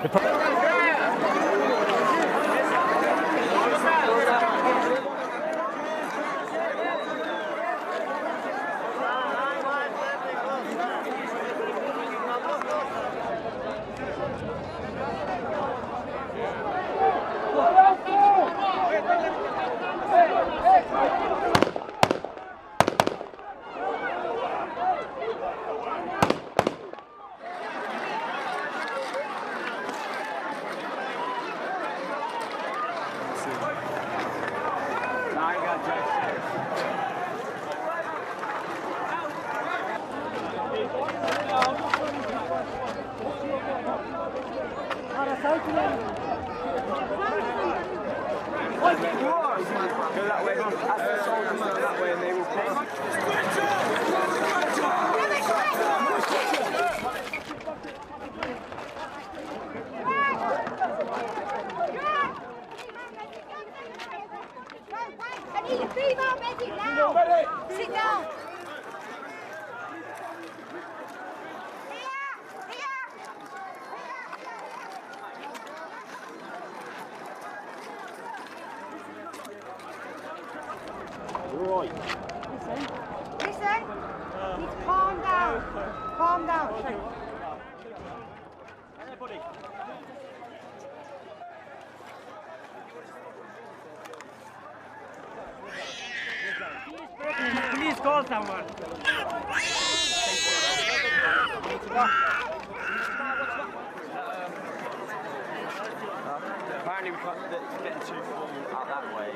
Go that way, ask the soldiers to go that way and they will come. I need a female medic now! Sit down! Right. Listen. Calm down. Calm down. Everybody. Please call someone. Apparently we can't get too formal out that way.